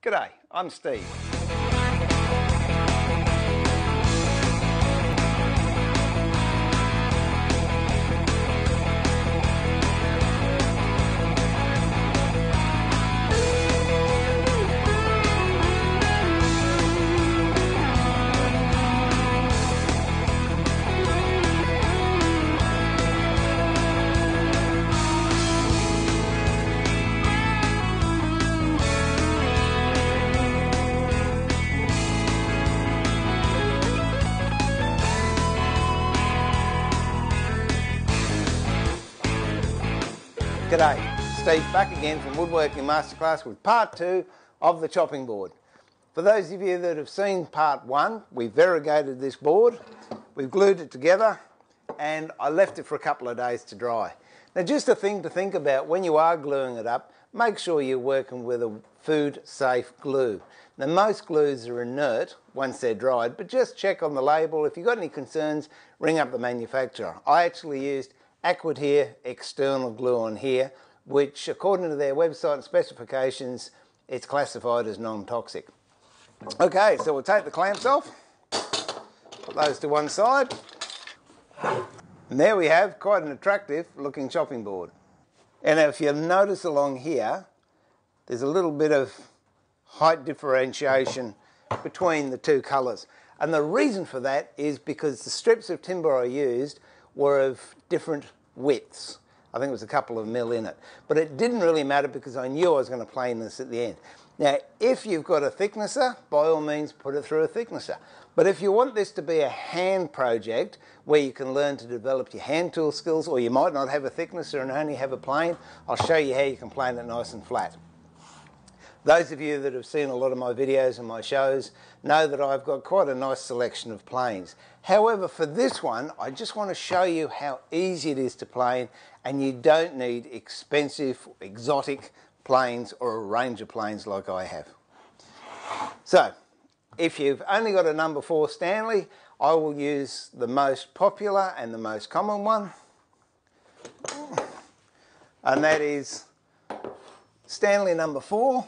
G'day, I'm Steve. G'day, Steve back again from Woodworking Masterclass with part 2 of the chopping board. For those of you that have seen part 1, we variegated this board, we've glued it together, and I left it for a couple of days to dry. Now just a thing to think about when you are gluing it up, make sure you're working with a food safe glue. Now most glues are inert once they're dried, but just check on the label. If you've got any concerns, ring up the manufacturer. I actually used Aquadhere external glue on here, which according to their website and specifications, it's classified as non-toxic. Okay, so we'll take the clamps off, put those to one side, and there we have quite an attractive looking chopping board. And if you notice along here, there's a little bit of height differentiation between the two colours. And the reason for that is because the strips of timber I used were of different widths. I think it was a couple of mil in it. But it didn't really matter because I knew I was going to plane this at the end. Now, if you've got a thicknesser, by all means put it through a thicknesser. But if you want this to be a hand project where you can learn to develop your hand tool skills, or you might not have a thicknesser and only have a plane, I'll show you how you can plane it nice and flat. Those of you that have seen a lot of my videos and my shows know that I've got quite a nice selection of planes. However, for this one, I just want to show you how easy it is to plane, and you don't need expensive, exotic planes or a range of planes like I have. So, if you've only got a number 4 Stanley, I will use the most popular and the most common one, and that is Stanley number 4.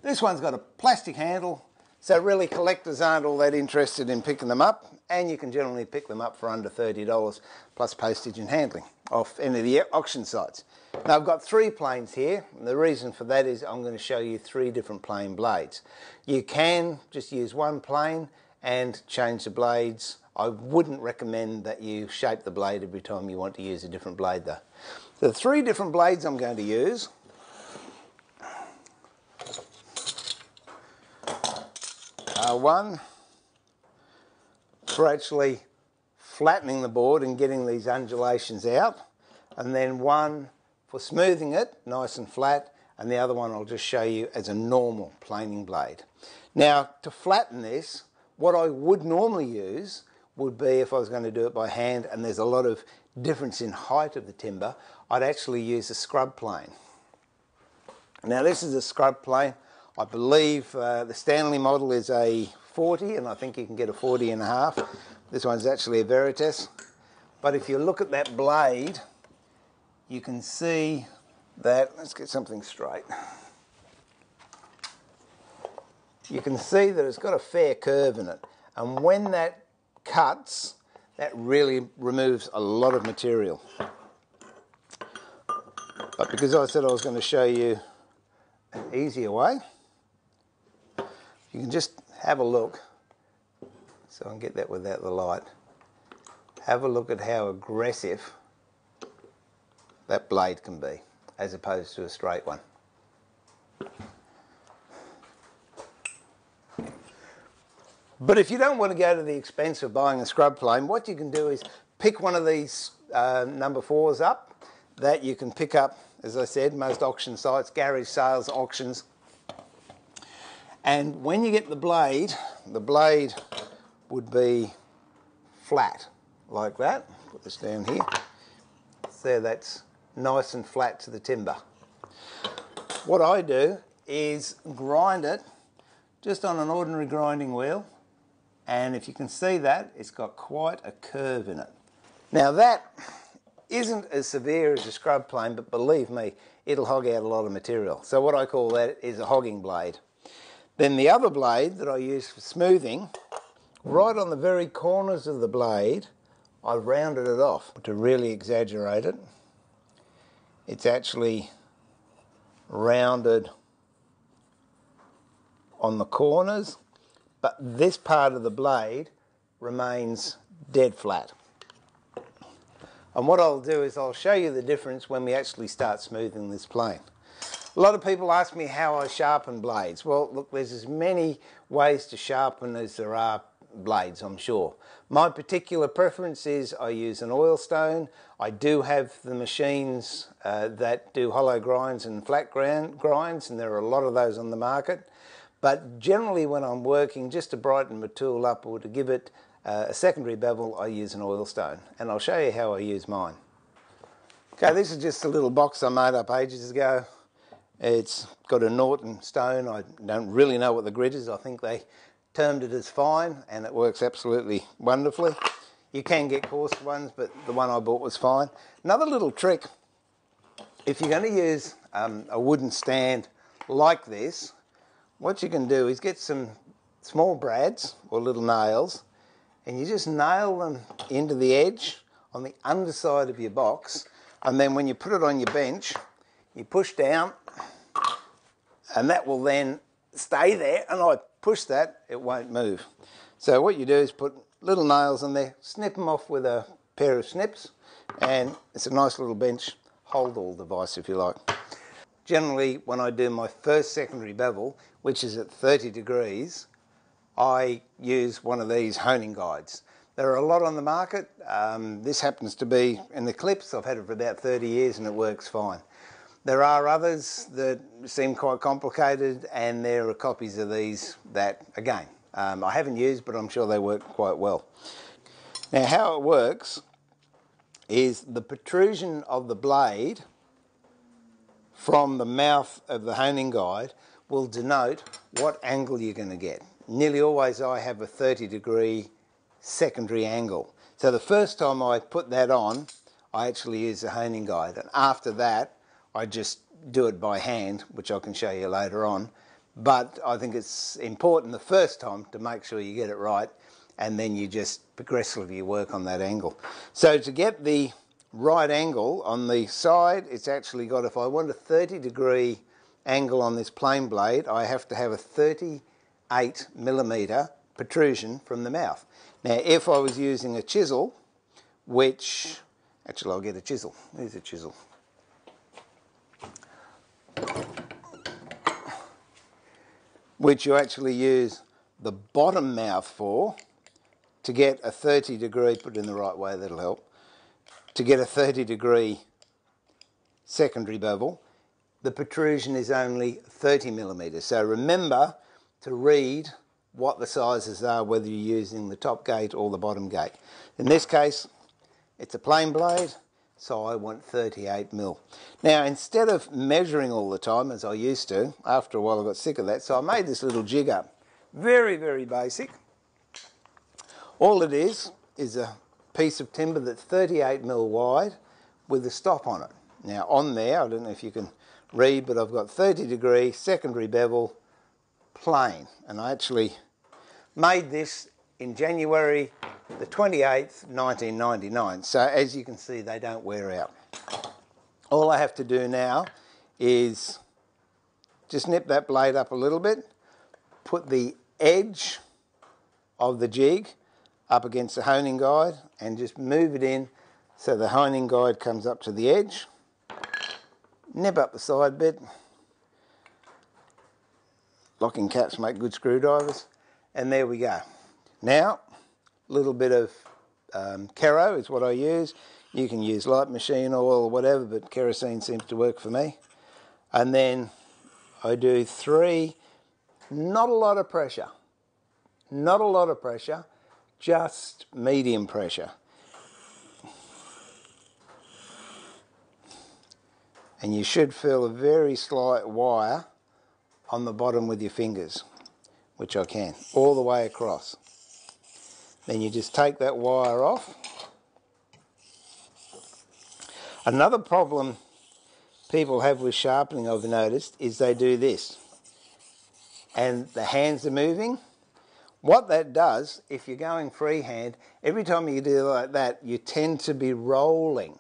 This one's got a plastic handle, so really collectors aren't all that interested in picking them up, and you can generally pick them up for under $30 plus postage and handling off any of the auction sites. Now I've got 3 planes here, and the reason for that is I'm going to show you 3 different plane blades. You can just use one plane and change the blades. I wouldn't recommend that you shape the blade every time you want to use a different blade though. The 3 different blades I'm going to use one for actually flattening the board and getting these undulations out, and then one for smoothing it nice and flat, and the other one I'll just show you as a normal planing blade. Now to flatten this, what I would normally use would be, if I was going to do it by hand and there's a lot of difference in height of the timber, I'd actually use a scrub plane. Now this is a scrub plane. I believe the Stanley model is a 40, and I think you can get a 40.5. This one's actually a Veritas. But if you look at that blade, you can see that, let's get something straight. You can see that it's got a fair curve in it. And when that cuts, that really removes a lot of material. But because I said I was going to show you an easier way, you can just have a look, so I can get that without the light. Have a look at how aggressive that blade can be, as opposed to a straight one. But if you don't want to go to the expense of buying a scrub plane, what you can do is pick one of these number 4s up that you can pick up, as I said, most auction sites, garage sales, auctions. And when you get the blade would be flat, like that. Put this down here. So that's nice and flat to the timber. What I do is grind it just on an ordinary grinding wheel, and if you can see that, it's got quite a curve in it. Now that isn't as severe as a scrub plane, but believe me, it'll hog out a lot of material. So what I call that is a hogging blade. Then the other blade that I use for smoothing, right on the very corners of the blade, I've rounded it off. To really exaggerate it, it's actually rounded on the corners, but this part of the blade remains dead flat. And what I'll do is I'll show you the difference when we actually start smoothing this plane. A lot of people ask me how I sharpen blades. Well, look, there's as many ways to sharpen as there are blades, I'm sure. My particular preference is I use an oil stone. I do have the machines that do hollow grinds and flat grinds, and there are a lot of those on the market. But generally when I'm working, just to brighten my tool up or to give it a secondary bevel, I use an oil stone. And I'll show you how I use mine. Okay, this is just a little box I made up ages ago. It's got a Norton stone. I don't really know what the grit is. I think they termed it as fine, and it works absolutely wonderfully. You can get coarse ones, but the one I bought was fine. Another little trick, if you're going to use a wooden stand like this, what you can do is get some small brads or little nails, and you just nail them into the edge on the underside of your box, and then when you put it on your bench, you push down, and that will then stay there, and I push that, it won't move. So what you do is put little nails in there, snip them off with a pair of snips, and it's a nice little bench hold all device if you like. Generally, when I do my first secondary bevel, which is at 30 degrees, I use one of these honing guides. There are a lot on the market. This happens to be an Eclipse. I've had it for about 30 years and it works fine. There are others that seem quite complicated, and there are copies of these that, again, I haven't used, but I'm sure they work quite well. Now, how it works is the protrusion of the blade from the mouth of the honing guide will denote what angle you're going to get. Nearly always I have a 30-degree secondary angle. So the first time I put that on, I actually use a honing guide, and after that I just do it by hand, which I can show you later on. But I think it's important the first time to make sure you get it right, and then you just progressively work on that angle. So to get the right angle on the side, it's actually got, if I want a 30-degree angle on this plain blade, I have to have a 38mm protrusion from the mouth. Now, if I was using a chisel, which, actually I'll get a chisel. Here's a chisel. Which you actually use the bottom mouth for, to get a 30-degree, put it in the right way, that'll help, to get a 30-degree secondary bevel, the protrusion is only 30mm. So remember to read what the sizes are, whether you're using the top gate or the bottom gate. In this case, it's a plain blade, so I want 38mm. Now, instead of measuring all the time, as I used to, after a while I got sick of that, so I made this little jig up. Very, very basic. All it is a piece of timber that's 38mm wide with a stop on it. Now, on there, I don't know if you can read, but I've got 30-degree secondary bevel plain, and I actually made this in January the 28th, 1999. So as you can see, they don't wear out. All I have to do now is just nip that blade up a little bit, put the edge of the jig up against the honing guide, and just move it in so the honing guide comes up to the edge. Nip up the side bit. Locking caps make good screwdrivers. And there we go. Now, a little bit of Kero is what I use. You can use light machine oil or whatever, but kerosene seems to work for me. And then I do 3, not a lot of pressure. Not a lot of pressure, just medium pressure. And you should feel a very slight wire on the bottom with your fingers, which I can, all the way across. Then you just take that wire off. Another problem people have with sharpening, I've noticed, is they do this. and the hands are moving. What that does, if you're going freehand, every time you do like that, you tend to be rolling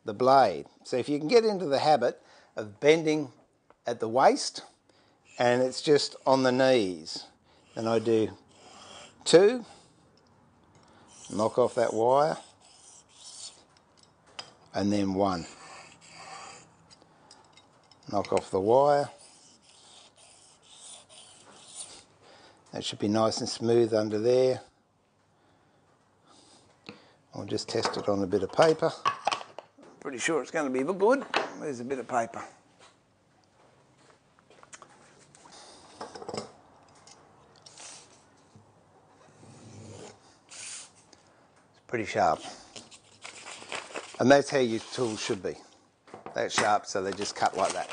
the blade. So if you can get into the habit of bending at the waist, and it's just on the knees, then I do 2, knock off that wire, and then 1. Knock off the wire. That should be nice and smooth under there. I'll just test it on a bit of paper. Pretty sure it's going to be good. There's a bit of paper. It's pretty sharp. And that's how your tools should be. They're sharp, so they just cut like that.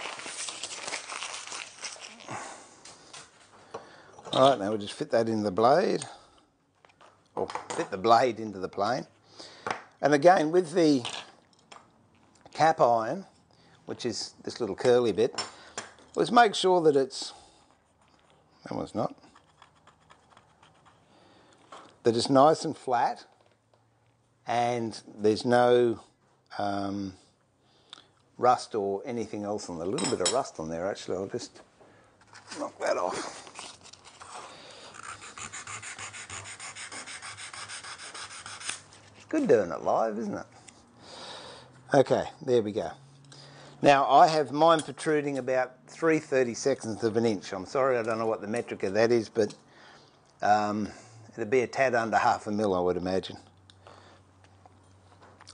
Alright, now we'll just fit that in the blade, or fit the blade into the plane. And again, with the cap iron, which is this little curly bit, let's make sure that it's, that one's not, that it's nice and flat, and there's no rust or anything else on there. A little bit of rust on there actually, I'll just knock that off. Good doing it live, isn't it? Okay, there we go. Now I have mine protruding about 3/32 of an inch. I'm sorry, I don't know what the metric of that is, but it'd be a tad under 1/2 mil, I would imagine.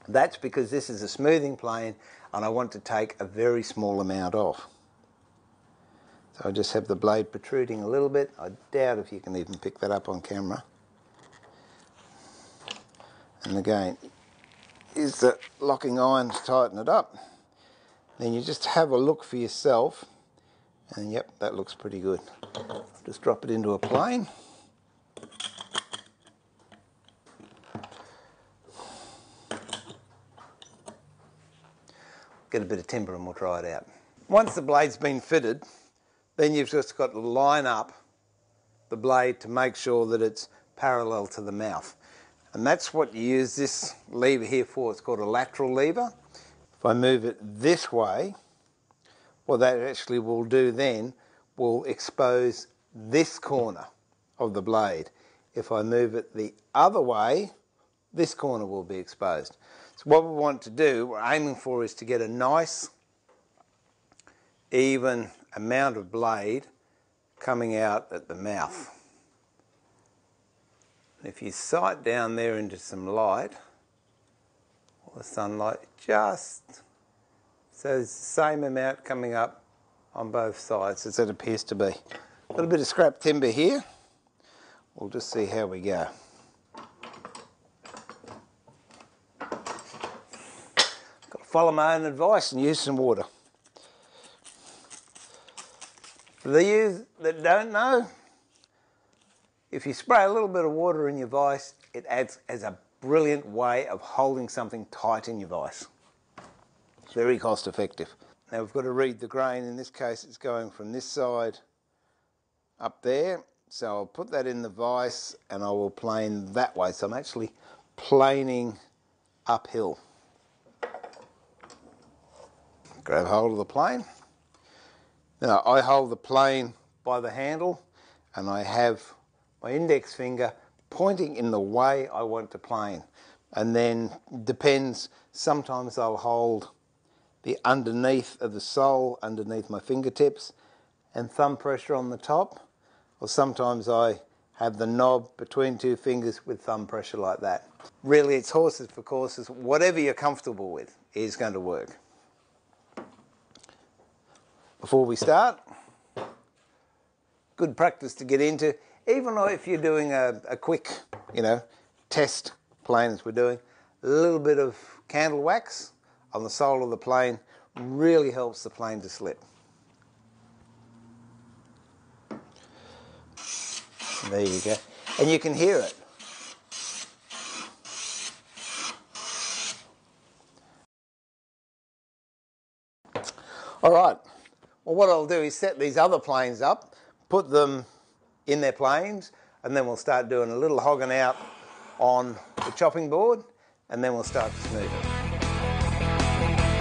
That's because this is a smoothing plane and I want to take a very small amount off. So I just have the blade protruding a little bit. I doubt if you can even pick that up on camera. And again, is the locking iron to tighten it up. Then you just have a look for yourself, and yep, that looks pretty good. Just drop it into a plane. Get a bit of timber and we'll try it out. Once the blade's been fitted, then you've just got to line up the blade to make sure that it's parallel to the mouth. And that's what you use this lever here for. It's called a lateral lever. If I move it this way, what that actually will do then will expose this corner of the blade. If I move it the other way, this corner will be exposed. So what we want to do, we're aiming for, is to get a nice even amount of blade coming out at the mouth. If you sight down there into some light, or the sunlight, just so there's the same amount coming up on both sides as it appears to be. A little bit of scrap timber here. We'll just see how we go. Got to follow my own advice and use some water. For those that don't know, if you spray a little bit of water in your vise, it adds as a brilliant way of holding something tight in your vise. It's very cost effective. Now we've got to read the grain. In this case it's going from this side up there. So I'll put that in the vise and I will plane that way. So I'm actually planing uphill. Grab hold of the plane. Now I hold the plane by the handle and I have my index finger pointing in the way I want to plane. And then, depends, sometimes I'll hold the underneath of the sole, underneath my fingertips, and thumb pressure on the top. Or sometimes I have the knob between two fingers with thumb pressure like that. Really, it's horses for courses. Whatever you're comfortable with is going to work. Before we start, good practice to get into. Even if you're doing a quick, test plane as we're doing, a little bit of candle wax on the sole of the plane really helps the plane to slip. There you go. And you can hear it. All right. Well, what I'll do is set these other planes up, put them in their planes, and then we'll start doing a little hogging out on the chopping board, and then we'll start to smooth it.